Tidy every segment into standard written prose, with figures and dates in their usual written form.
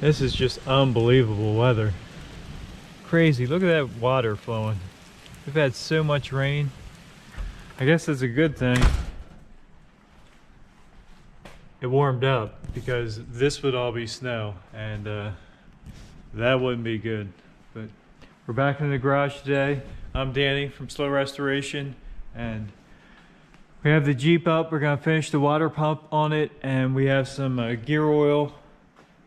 This is just unbelievable weather. Crazy. Look at that water flowing. We've had so much rain. I guess it's a good thing. It warmed up because this would all be snow, and that wouldn't be good. But we're back in the garage today. I'm Danny from Slow Restoration, and we have the Jeep up. We're gonna finish the water pump on it, and we have some gear oil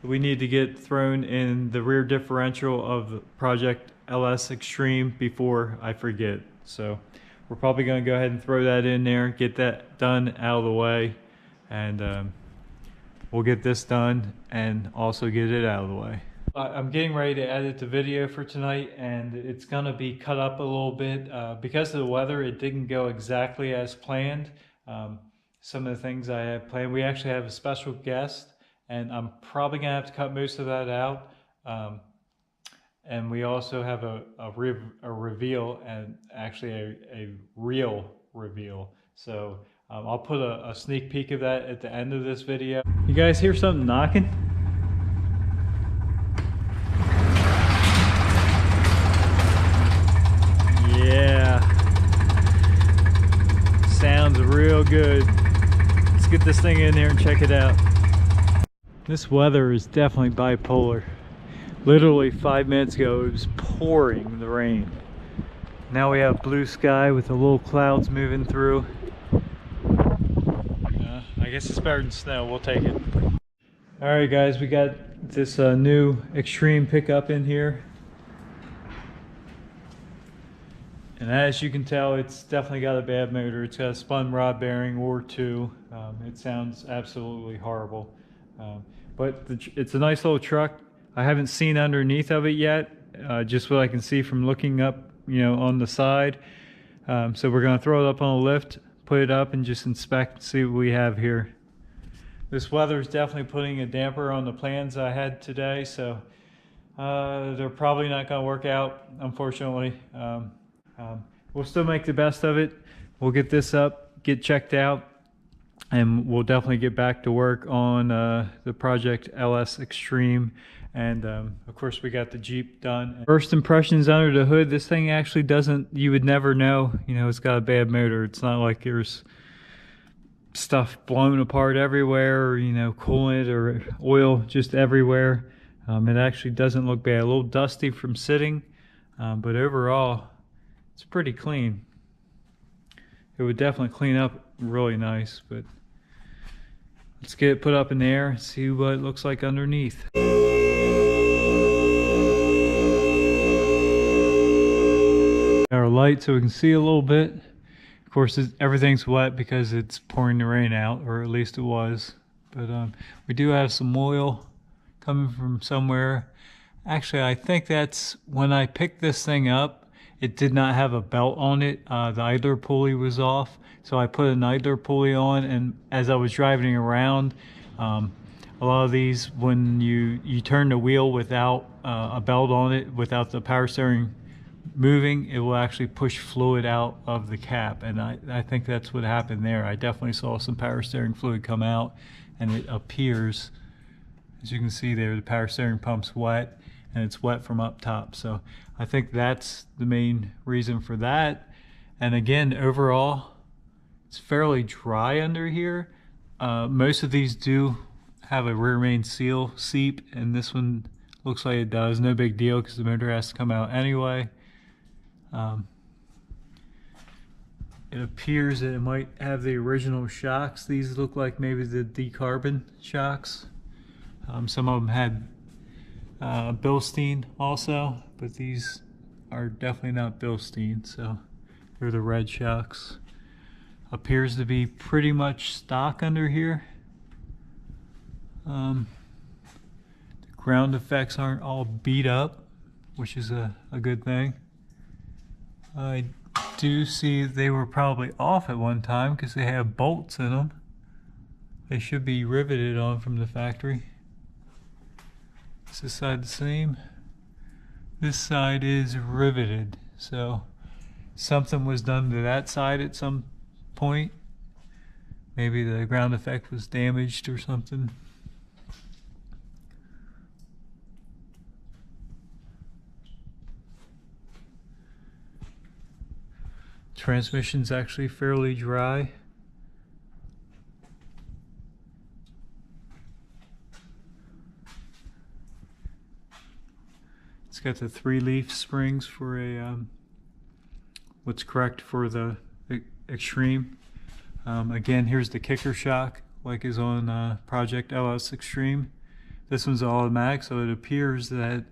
that we need to get thrown in the rear differential of the Project LS Xtreme before I forget. So we're probably gonna go ahead and throw that in there, get that done out of the way, and we'll get this done and also get it out of the way. I'm getting ready to edit the video for tonight, and it's gonna be cut up a little bit. Because of the weather, it didn't go exactly as planned. Some of the things I had planned, we actually have a special guest, and I'm probably gonna have to cut most of that out. And we also have a reveal, and actually a real reveal. So I'll put a sneak peek of that at the end of this video. You guys hear something knocking? Yeah, sounds real good. Let's get this thing in there and check it out. This weather is definitely bipolar. Literally 5 minutes ago it was pouring the rain. Now we have blue sky with the little clouds moving through. I guess it's better than snow. We'll take it. Alright guys, we got this new Xtreme pickup in here. And as you can tell, it's definitely got a bad motor. It's got a spun rod bearing or two. It sounds absolutely horrible. But it's a nice little truck. I haven't seen underneath of it yet, just what I can see from looking up, on the side. So we're going to throw it up on a lift, put it up, and just inspect and see what we have here. This weather is definitely putting a damper on the plans I had today, so they're probably not going to work out, unfortunately. We'll still make the best of it. We'll get this up, get checked out, and we'll definitely get back to work on the Project LS Xtreme. And of course we got the Jeep done. First impressions under the hood, this thing actually doesn't, you would never know, it's got a bad motor. It's not like there's stuff blown apart everywhere, or coolant or oil just everywhere. It actually doesn't look bad. A little dusty from sitting, but overall it's pretty clean. It would definitely clean up really nice, but let's get it put up in the air and see what it looks like underneath. Our light so we can see a little bit. Of course, everything's wet because it's pouring the rain out, or at least it was. But we do have some oil coming from somewhere. Actually, I think that's when I picked this thing up, it did not have a belt on it. The idler pulley was off, so I put an idler pulley on, and as I was driving around, a lot of these, when you turn the wheel without a belt on it, without the power steering moving, it will actually push fluid out of the cap, and I think that's what happened there. I definitely saw some power steering fluid come out, and it appears, as you can see there, the power steering pump's wet, and it's wet from up top. So I think that's the main reason for that. And again, overall, it's fairly dry under here. Most of these do have a rear main seal seep, and this one looks like it does. No big deal because the motor has to come out anyway. It appears that it might have the original shocks. These look like maybe the decarbon shocks. Some of them had Bilstein also, but these are definitely not Bilstein, so they're the red shocks. Appears to be pretty much stock under here. The ground effects aren't all beat up, which is a good thing. I do see they were probably off at one time because they have bolts in them. They should be riveted on from the factory. Is this side the same? This side is riveted, so something was done to that side at some point. Maybe the ground effect was damaged or something. Transmission's actually fairly dry. It's got the 3-leaf springs for a what's correct for the xtreme. Again, here's the kicker shock, like is on Project LS Xtreme. This one's automatic, so it appears that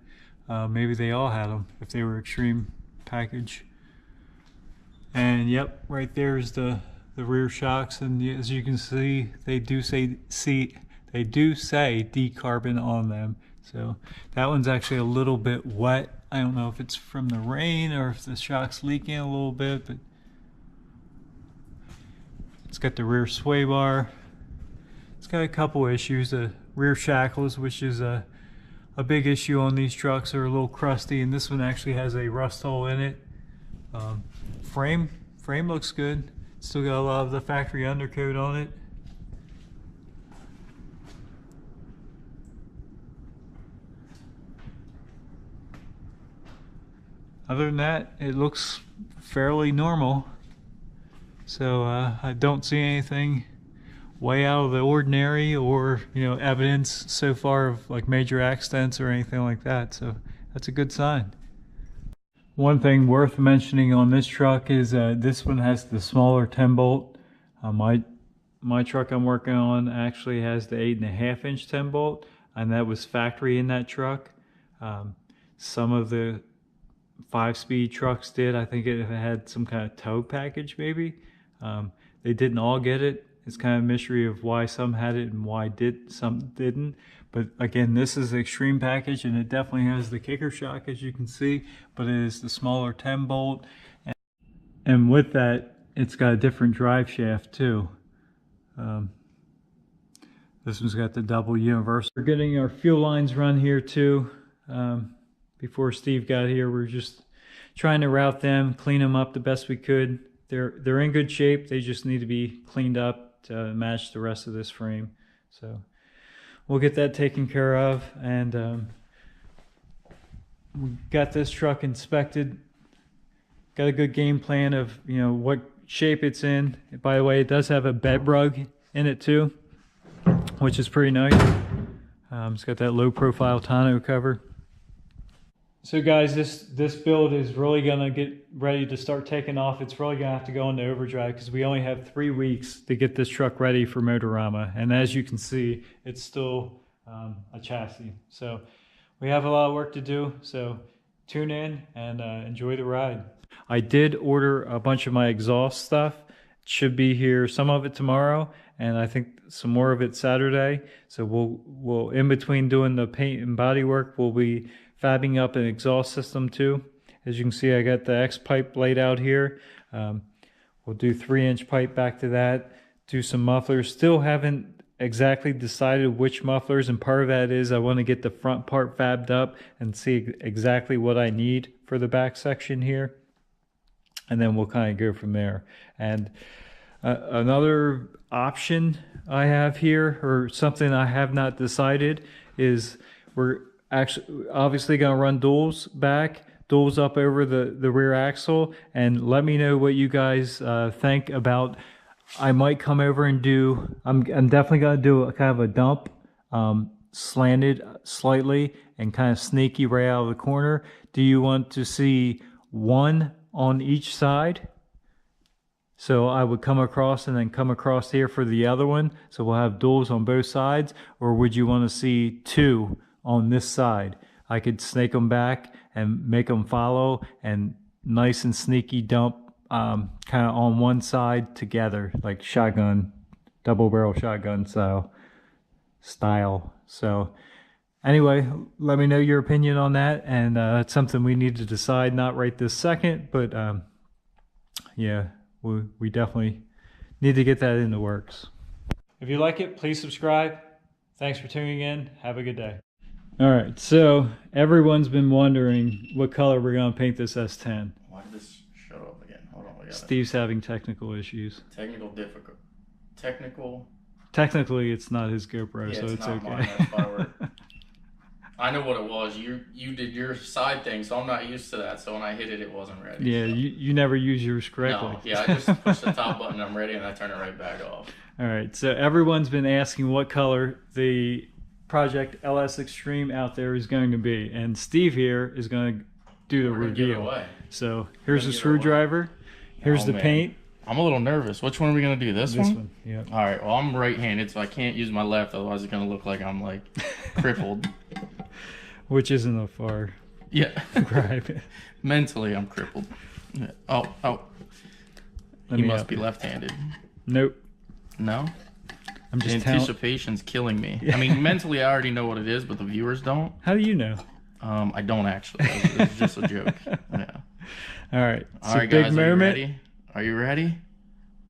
maybe they all had them if they were xtreme package. And yep, right there is the rear shocks, and as you can see, they do say decarbon on them. So that one's actually a little bit wet. I don't know if it's from the rain or if the shock's leaking a little bit, but it's got the rear sway bar. It's got a couple issues. The rear shackles, which is a big issue on these trucks, are a little crusty, and this one actually has a rust hole in it. Frame looks good. Still got a lot of the factory undercoat on it. Other than that, it looks fairly normal. So I don't see anything way out of the ordinary, or evidence so far of like major accidents or anything like that. So that's a good sign. One thing worth mentioning on this truck is this one has the smaller 10 bolt. My truck I'm working on actually has the 8.5-inch 10 bolt, and that was factory in that truck. Some of the 5-speed trucks did. I think it had some kind of tow package maybe. They didn't all get it. It's kind of a mystery of why some had it and why some didn't. But again, this is the xtreme package, and it definitely has the kicker shock, as you can see, but it is the smaller 10 bolt. And with that, it's got a different drive shaft too. This one's got the double universal. We're getting our fuel lines run here too. Before Steve got here, we were just trying to route them, clean them up the best we could. They're in good shape. They just need to be cleaned up to match the rest of this frame. So we'll get that taken care of, and we got this truck inspected. Got a good game plan of what shape it's in. By the way, it does have a bed rug in it too, which is pretty nice. It's got that low profile tonneau cover. So guys, this build is really gonna get ready to start taking off. It's really gonna have to go into overdrive because we only have 3 weeks to get this truck ready for Motorama. And as you can see, it's still a chassis. So we have a lot of work to do. So tune in and enjoy the ride. I did order a bunch of my exhaust stuff. It should be here, some of it tomorrow, and I think some more of it Saturday. So we'll in between doing the paint and body work, we'll be fabbing up an exhaust system too. As you can see, I got the X pipe laid out here. We'll do 3-inch pipe back to that, do some mufflers. Still haven't exactly decided which mufflers, and part of that is I want to get the front part fabbed up and see exactly what I need for the back section here, and then we'll kind of go from there. And another option I have here, or something I have not decided, is we're obviously going to run duals up over the rear axle, and let me know what you guys think about. I might come over and do, I'm definitely going to do a kind of a dump, slanted slightly and kind of sneaky right out of the corner. Do you want to see one on each side? So I would come across and then come across here for the other one. So we'll have duals on both sides. Or would you want to see 2 on this side? I could snake them back and make them follow, and nice and sneaky dump kind of on one side together, like shotgun, double barrel shotgun style. So anyway, let me know your opinion on that, and it's something we need to decide, not right this second, but yeah, we definitely need to get that in the works. If you like it, please subscribe. Thanks for tuning in. Have a good day. All right, so everyone's been wondering what color we're going to paint this S10. Why did this show up again? Hold on, we got Steve's having technical issues. Technically, Technically, it's not his GoPro, yeah, so it's not okay. mine, that's why I know what it was. You did your side thing, so I'm not used to that. So when I hit it, it wasn't ready. Yeah, so. you never use yours correctly. No, yeah, I just push the top button, I'm ready, and I turn it right back off. All right, so everyone's been asking what color the Project LS Xtreme out there is going to be, and Steve here is going to do the We're gonna give it reveal. away. So here's the give it screwdriver, here's Oh, the man. paint. I'm a little nervous. Which one are we gonna do? This one? Yeah. All right. Well, I'm right-handed, so I can't use my left. Otherwise, it's gonna look like I'm like crippled. Which isn't a far Yeah. drive. Mentally, I'm crippled. Oh. Let You me must help be you. left-handed. Nope. No. I'm just telling. Anticipation's killing me. I mean, mentally, I already know what it is, but the viewers don't. How do you know? I don't actually. It's just a joke. Yeah. All right. All right, big guys. Are you moment. ready? Are you ready?